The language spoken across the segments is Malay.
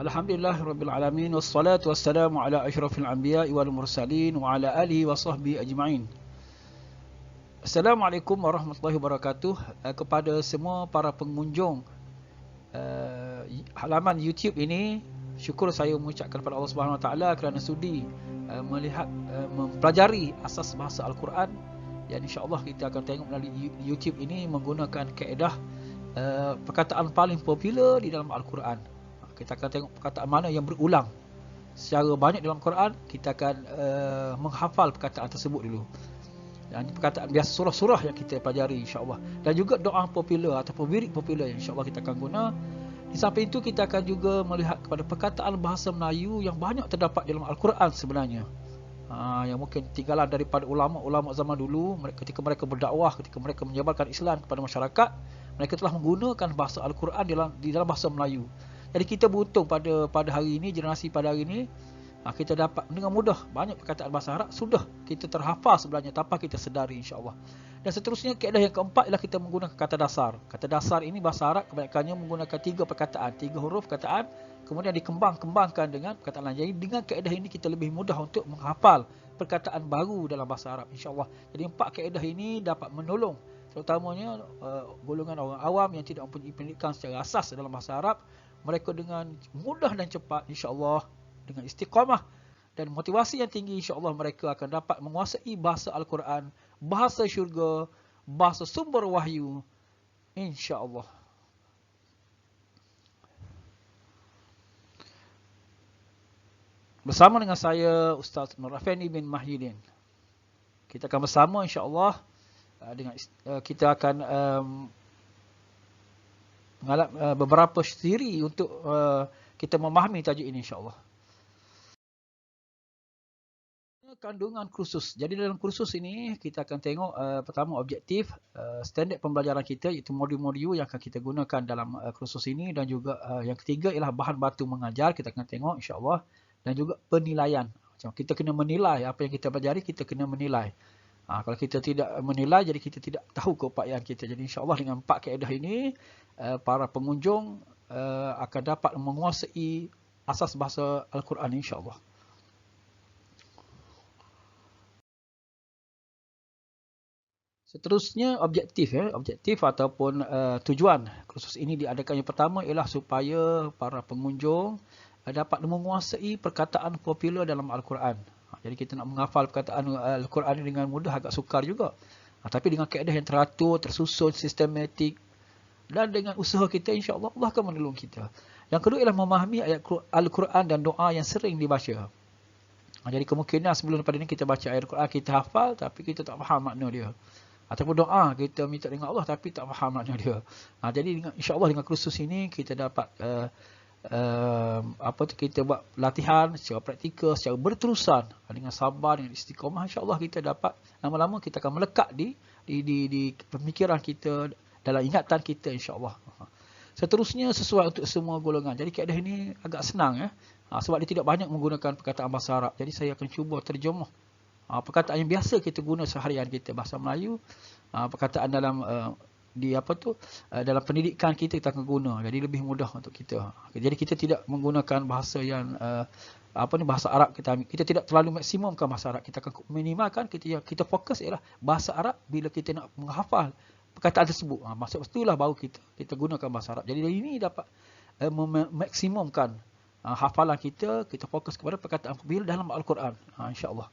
Alhamdulillahirabbil alamin wassalatu wassalamu ala asyrafil anbiya'i wal mursalin wa ala alihi wa sahbihi ajma'in. Assalamualaikum warahmatullahi wabarakatuh kepada semua para pengunjung halaman YouTube ini. Syukur saya mengucapkan kepada Allah Subhanahu Wa Taala kerana sudi melihat mempelajari asas bahasa Al-Quran. Dan insya-Allah kita akan tengok melalui YouTube ini menggunakan kaedah perkataan paling popular di dalam Al-Quran. Kita akan tengok perkataan mana yang berulang secara banyak dalam Quran. Kita akan menghafal perkataan tersebut dulu. Dan perkataan biasa surah-surah yang kita pelajari insya-Allah. Dan juga doa popular ataupun wirid popular yang insya-Allah kita akan guna. Di samping itu kita akan juga melihat kepada perkataan bahasa Melayu yang banyak terdapat dalam Al-Quran sebenarnya. Yang mungkin tinggalan daripada ulama-ulama zaman dulu, ketika mereka berdakwah, ketika mereka menyebarkan Islam kepada masyarakat, mereka telah menggunakan bahasa Al-Quran di dalam bahasa Melayu. Jadi kita beruntung pada hari ini, generasi pada hari ini, kita dapat dengan mudah banyak perkataan bahasa Arab sudah kita terhafal sebenarnya tanpa kita sedari insya-Allah. Dan seterusnya kaedah yang keempat ialah kita menggunakan kata dasar. Kata dasar ini bahasa Arab kebanyakannya menggunakan 3 perkataan, 3 huruf perkataan, kemudian dikembangkan dengan perkataan lain. Jadi dengan kaedah ini kita lebih mudah untuk menghafal perkataan baru dalam bahasa Arab insya-Allah. Jadi 4 kaedah ini dapat menolong terutamanya golongan orang awam yang tidak mempunyai pendidikan secara asas dalam bahasa Arab. Mereka dengan mudah dan cepat insya-Allah, dengan istiqamah dan motivasi yang tinggi, insya-Allah mereka akan dapat menguasai bahasa Al-Quran, bahasa syurga, bahasa sumber wahyu, insya-Allah. Bersama dengan saya Ustaz Nur Afendi bin Mahyidin, kita akan bersama insya-Allah dengan kita akan mengalami beberapa siri untuk kita memahami tajuk ini insya-Allah. Kandungan kursus. Jadi dalam kursus ini kita akan tengok pertama objektif, standard pembelajaran kita iaitu modul-modul yang akan kita gunakan dalam kursus ini, dan juga yang ketiga ialah bahan batu mengajar, kita akan tengok insya-Allah, dan juga penilaian. Macam kita kena menilai apa yang kita pelajari, kita kena menilai. Kalau kita tidak menilai, jadi kita tidak tahu keupayaan kita. Jadi insya-Allah dengan 4 kaedah ini, para pengunjung akan dapat menguasai asas bahasa Al-Quran insya-Allah. Seterusnya objektif objektif ataupun tujuan kursus ini diadakan yang pertama ialah supaya para pengunjung dapat menguasai perkataan popular dalam Al-Quran. Jadi kita nak menghafal perkataan Al-Quran ini dengan mudah agak sukar juga. Tapi dengan kaedah yang teratur, tersusun, sistematik, dan dengan usaha kita insya-Allah Allah akan menolong kita. Yang kedua ialah memahami ayat Al-Quran dan doa yang sering dibaca. Jadi kemungkinan sebelum daripada ini kita baca ayat Al-Quran, kita hafal tapi kita tak faham makna dia. Ataupun doa kita minta dengan Allah tapi tak faham makna dia. Jadi insya-Allah dengan kursus ini kita dapat kita buat latihan secara praktikal, secara berterusan dengan sabar, dengan istiqamah, insya-Allah kita dapat lama-lama kita akan melekat di pemikiran kita, dalam ingatan kita insya-Allah. Seterusnya sesuai untuk semua golongan. Jadi kaedah ini agak senang sebab dia tidak banyak menggunakan perkataan bahasa Arab. Jadi saya akan cuba terjemah perkataan yang biasa kita guna seharian kita, bahasa Melayu, perkataan dalam dalam pendidikan kita akan guna. Jadi lebih mudah untuk kita. Jadi kita tidak menggunakan bahasa yang bahasa Arab kita ambil. Kita tidak terlalu maksimumkan bahasa Arab. Kita akan minimalkan, kita fokus ialah bahasa Arab bila kita nak menghafal perkataan tersebut. Maksud itulah baru kita gunakan bahasa Arab. Jadi dari ini dapat memaksimumkan hafalan kita fokus kepada perkataan popular dalam Al-Quran. Insya-Allah.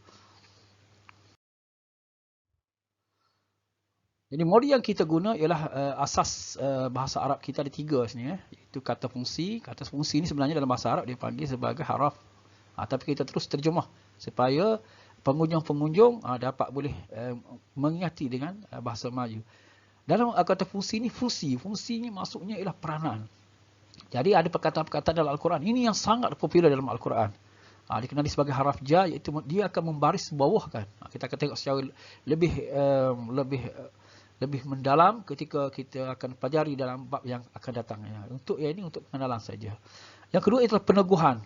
Jadi modul yang kita guna ialah asas bahasa Arab kita ada 3 sini iaitu kata fungsi. Kata fungsi ini sebenarnya dalam bahasa Arab dia panggil sebagai haraf. Tapi kita terus terjemah supaya pengunjung-pengunjung dapat boleh mengingati dengan bahasa Melayu. Dalam kata fungsi ini, fungsinya maksudnya ialah peranan. Jadi ada perkataan-perkataan dalam Al-Quran ini yang sangat popular dalam Al-Quran. Dikenali sebagai haraf ja, iaitu dia akan membaris bawahkan. Kita akan tengok secara lebih mendalam ketika kita akan pelajari dalam bab yang akan datang. Untuk ini untuk pengenalan saja. Yang kedua adalah peneguhan.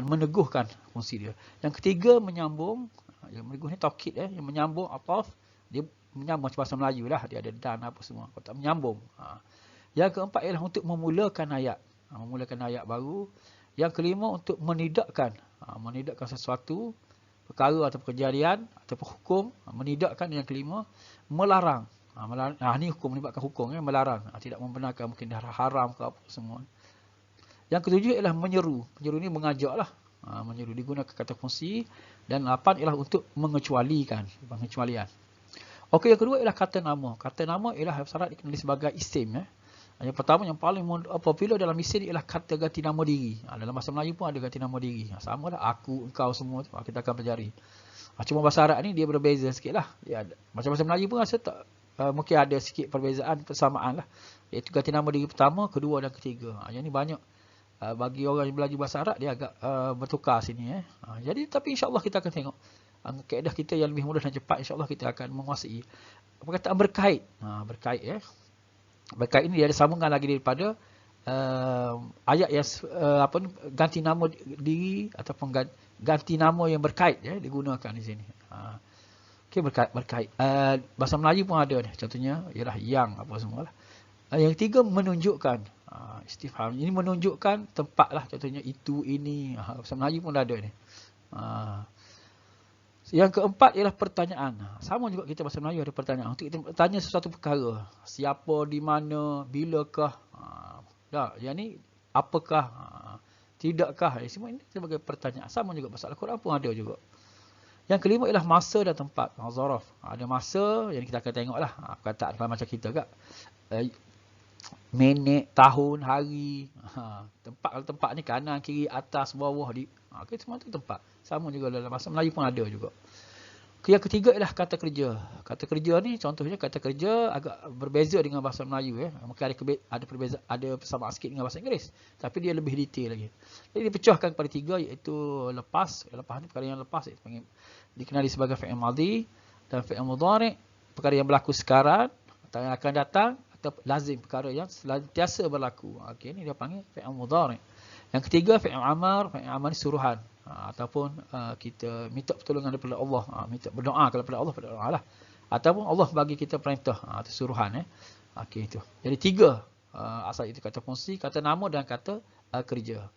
Meneguhkan fungsi dia. Yang ketiga menyambung. Yang meneguh ni taukid yang menyambung ataf, dia menyambung macam bahasa Melayu lah, dia ada dan apa semua. Kalau tak menyambung. Yang keempat ialah untuk memulakan ayat. Memulakan ayat baru. Yang kelima untuk menidakkan. Menidakkan sesuatu, perkara atau kejadian ataupun hukum. Menidakkan yang kelima. Melarang. Melarang. Ini hukum melibatkan hukum. Melarang. Tidak membenarkan, mungkin dah haram ke apa semua. Yang ketujuh ialah menyeru. Menyeru ni mengajak lah. Menyeru digunakan kata fungsi. Dan 8 ialah untuk mengecualikan. Pengecualian. Okey, yang kedua ialah kata nama. Kata nama ialah syarat dikenali sebagai isim. Yang pertama, yang paling popular dalam isim ialah kata ganti nama diri. Dalam bahasa Melayu pun ada ganti nama diri. Sama lah, aku, engkau semua tu. Kita akan pelajari. Cuma bahasa Arab ni dia berbeza sikit lah. Dia ada. Macam bahasa Melayu pun rasa tak, mungkin ada sikit perbezaan, persamaan lah. Iaitu ganti nama diri pertama, kedua dan ketiga. Yang ni banyak. Bagi orang yang belajar bahasa Arab, dia agak bertukar sini. Jadi, tapi insyaAllah kita akan tengok. Kaedah kita yang lebih mudah dan cepat, insyaAllah kita akan menguasai. Perkataan berkait. Berkait. Berkait ini dia ada sambungan lagi daripada ayat yang ganti nama diri ataupun ganti nama yang berkait digunakan di sini. Okey, berkait. Bahasa Melayu pun ada ni. Contohnya ialah yang apa semualah. Yang ketiga, menunjukkan. Istifham. Ini menunjukkan tempat lah. Contohnya itu, ini. Bahasa Melayu pun ada ni. Yang keempat ialah pertanyaan. Sama juga kita bahasa Melayu ada pertanyaan. Untuk kita tanya sesuatu perkara. Siapa, di mana, bilakah. Yang ni apakah, tidakkah. Semua ini sebagai pertanyaan. Sama juga bahasa Al-Quran pun ada juga. Yang kelima ialah masa dan tempat. Zaraf. Ada masa yang kita akan tengok lah. Perkataan macam kita kak. Minit, tahun, hari. Tempat ni kanan, kiri, atas, bawah. Okay, semua tu tempat. Sama juga dalam bahasa Melayu pun ada juga. Yang ketiga ialah kata kerja. Kata kerja ni contohnya kata kerja agak berbeza dengan bahasa Melayu. Mungkin ada perbezaan, ada persamaan sikit dengan bahasa Inggeris. Tapi dia lebih detail lagi. Jadi dipecahkan kepada tiga, iaitu lepas. Lepas ni perkara yang lepas dikenali sebagai fi'il madhi dan fi'il mudhari'. Perkara yang berlaku sekarang atau yang akan datang, atau lazim, perkara yang sentiasa berlaku. Okey, ni dia panggil fi'il mudhari'. Yang ketiga fi'il amar. Fi'il amar ni suruhan. Ataupun kita minta pertolongan daripada Allah, minta berdoa kepada Allah, berdoa lah. Ataupun Allah bagi kita perintah, itu suruhan. Okey, itu. Jadi tiga asal itu, kata fungsi, kata nama dan kata kerja.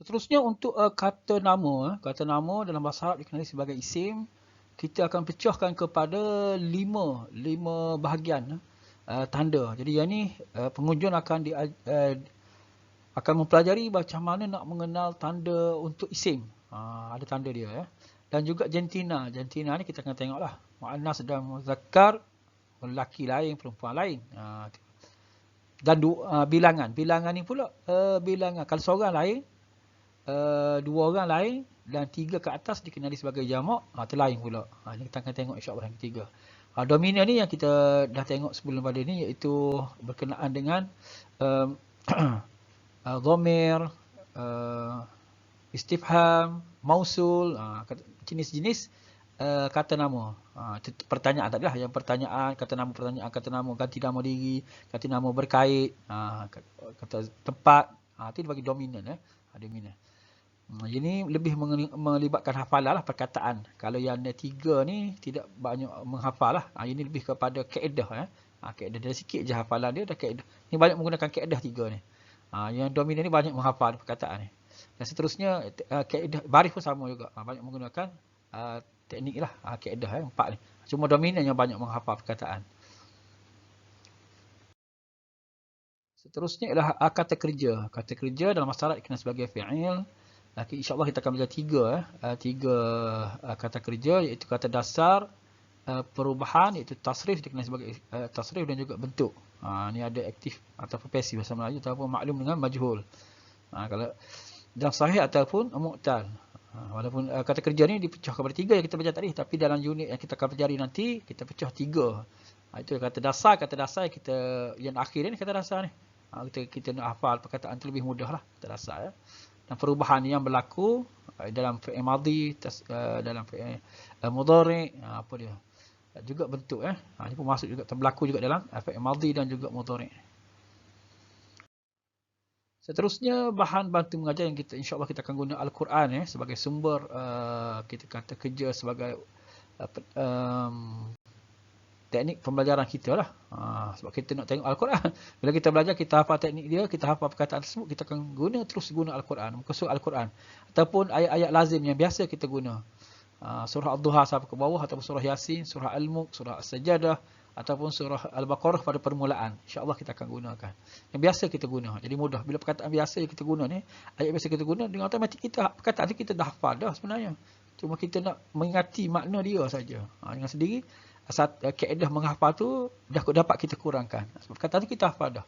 Seterusnya untuk kata nama. Kata nama dalam bahasa Arab dikenali sebagai isim. Kita akan pecahkan kepada lima bahagian tanda. Jadi yang ni pengunjung akan mempelajari macam mana nak mengenal tanda untuk isim. Ada tanda dia. Dan juga jantina. Jantina ni kita akan tengoklah. Mu'annas dan muzakkar. Lelaki lain, perempuan lain. Dan bilangan. Bilangan ni pula bilangan. Kalau seorang lain, dua orang lain, dan tiga ke atas dikenali sebagai jamak. Itu lain pula. Ini kita akan tengok insyaAllah yang ketiga. Dominan ni yang kita dah tengok sebelum pada ni, iaitu berkenaan dengan dhamir, istifham, mausul, jenis-jenis kata nama. Pertanyaan tadi lah, yang pertanyaan, kata nama, ganti nama diri, ganti nama berkait, kata tempat, itu dibagi dominan. Dominan. Ini lebih melibatkan hafalan lah, perkataan. Kalau yang tiga ni tidak banyak menghafal lah. Ini lebih kepada kaedah. Kaedah dia sikit je hafalan dia, dah kaedah. Ini banyak menggunakan kaedah tiga ni. Yang dominan ni banyak menghafal perkataan ni. Dan seterusnya kaedah baris pun sama juga. Banyak menggunakan teknik lah, kaedah empat ni. Cuma dominan yang banyak menghafal perkataan. Seterusnya ialah kata kerja. Kata kerja dalam masyarakat dikenal sebagai fi'il. InsyaAllah kita akan belajar tiga kata kerja, iaitu kata dasar, perubahan, iaitu tasrif, dikenal sebagai tasrif, dan juga bentuk. Ni ada aktif ataupun pasif bahasa Melayu, ataupun maklum dengan majhul. Kalau dan sahih ataupun mu'tal. Walaupun kata kerja ni dipecah kepada tiga yang kita belajar tadi, tapi dalam unit yang kita akan pelajari nanti, kita pecah tiga. Itu kata dasar yang kita, yang akhir ni kata dasar ni. Kita nak hafal perkataan tu lebih mudah lah, kata dasar. Dan perubahan yang berlaku dalam fi'il madhi, dalam fi'il mudhari', apa dia? Juga bentuk. Ini pun masuk juga, berlaku juga dalam fi'il madhi dan juga mudhari'. Seterusnya bahan bantu mengajar yang kita insyaAllah kita akan guna Al-Quran sebagai sumber kita kata kerja, sebagai teknik pembelajaran kita lah. Sebab kita nak tengok Al-Quran. Bila kita belajar, kita hafal teknik dia, kita hafal perkataan tersebut, kita akan terus guna Al-Quran, muka surat Al-Quran. Ataupun ayat-ayat lazim yang biasa kita guna. Surah Ad-Duha sampai ke bawah, ataupun surah Yasin, surah Al-Mulk, surah As-Sajadah, ataupun surah Al-Baqarah pada permulaan. InsyaAllah kita akan gunakan. Yang biasa kita guna. Jadi mudah. Bila perkataan biasa yang kita guna ni, ayat biasa kita guna, dengan otomatik perkataan ni kita dah hafal dah sebenarnya. Cuma kita nak mengingati makna dia saja. Dengan sendiri, kaedah menghafal tu dah dapat kita kurangkan. Sebab perkataan tu kita hafal dah.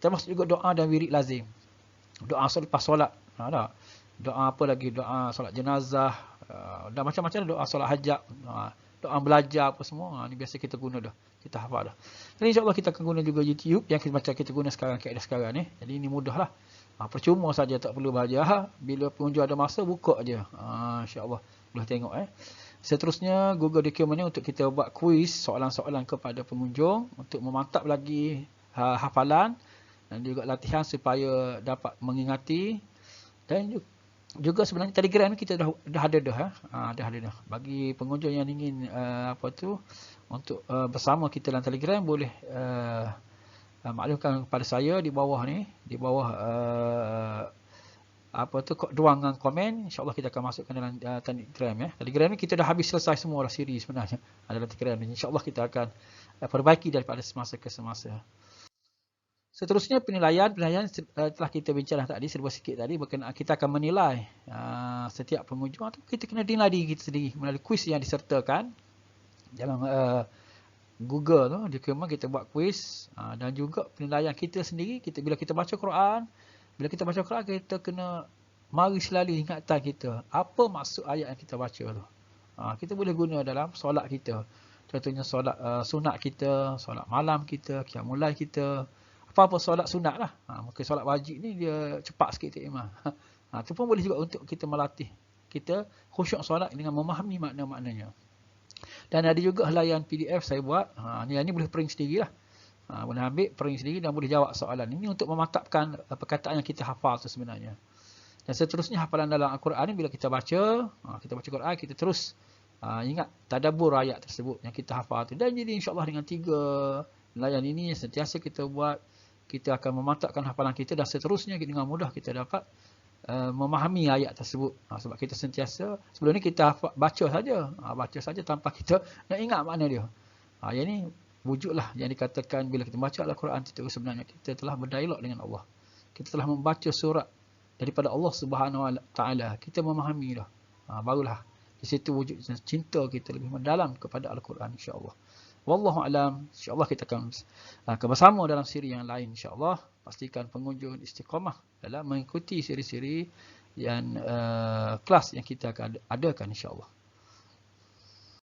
Termasuk juga doa dan wirid lazim. Doa lepas solat. Doa apa lagi? Doa solat jenazah. Dan macam-macam doa solat hajat. Doa belajar apa semua. Ni biasa kita guna dah. Kita hafal dah. Jadi insyaAllah kita akan guna juga YouTube yang macam kita guna sekarang, kaedah sekarang ni. Jadi ini mudah lah. Percuma saja, tak perlu belajar. Bila pengunjung ada masa, buka je. InsyaAllah boleh tengok. Seterusnya, Google Document ni untuk kita buat kuis, soalan-soalan kepada pengunjung untuk memantap lagi hafalan dan juga latihan supaya dapat mengingati. Dan juga sebenarnya Telegram ni kita dah ada dah. Dah ada dah. Bagi pengunjung yang ingin untuk bersama kita dalam Telegram, boleh maklumkan kepada saya di bawah ni, di bawah ruangan komen. InsyaAllah kita akan masukkan dalam Telegram. Telegram ni kita dah habis selesai semua siri sebenarnya dalam Telegram ni. InsyaAllah kita akan perbaiki daripada semasa ke semasa. Seterusnya penilaian telah kita bincang tadi, serba sikit tadi, berkenaan kita akan menilai setiap pengunjung. Kita kena nilai diri kita sendiri melalui kuis yang disertakan dalam Google tu. Dokumen kita buat kuis, dan juga penilaian kita sendiri. Bila kita baca Quran, kita kena mari selalu ingatan kita apa maksud ayat yang kita baca tu. Kita boleh guna dalam solat kita. Contohnya solat sunat kita, solat malam kita, qiyamul lail kita. Apa-apa solat sunat lah. Mungkin solat wajib ni dia cepat sikit imam. Itu pun boleh juga untuk kita melatih kita khusyuk solat dengan memahami makna-maknanya. Dan ada juga helaian PDF saya buat. Ni boleh print sendiri lah. Boleh ambil, print sendiri dan boleh jawab soalan. Ini untuk memantapkan perkataan yang kita hafal tu sebenarnya. Dan seterusnya hafalan dalam Al-Quran ni bila kita baca Quran, kita terus ingat tadabbur ayat tersebut yang kita hafal tu. Dan jadi insyaAllah dengan 3 helaian ini yang sentiasa kita buat, kita akan memantapkan hafalan kita dan seterusnya dengan mudah kita dapat memahami ayat tersebut. Sebab kita sentiasa, sebelum ni kita baca saja tanpa kita nak ingat makna dia. Yang ni wujudlah yang dikatakan bila kita baca Al-Quran itu sebenarnya kita telah berdialog dengan Allah. Kita telah membaca surat daripada Allah Subhanahu Wa Taala. Kita memahami dah. Barulah di situ wujud cinta kita lebih mendalam kepada Al-Quran, insya-Allah. Wallahu alam. InsyaAllah kita akan bersama dalam siri yang lain, insyaAllah. Pastikan pengunjung istiqamah dalam mengikuti siri-siri yang kelas yang kita akan adakan, insyaAllah.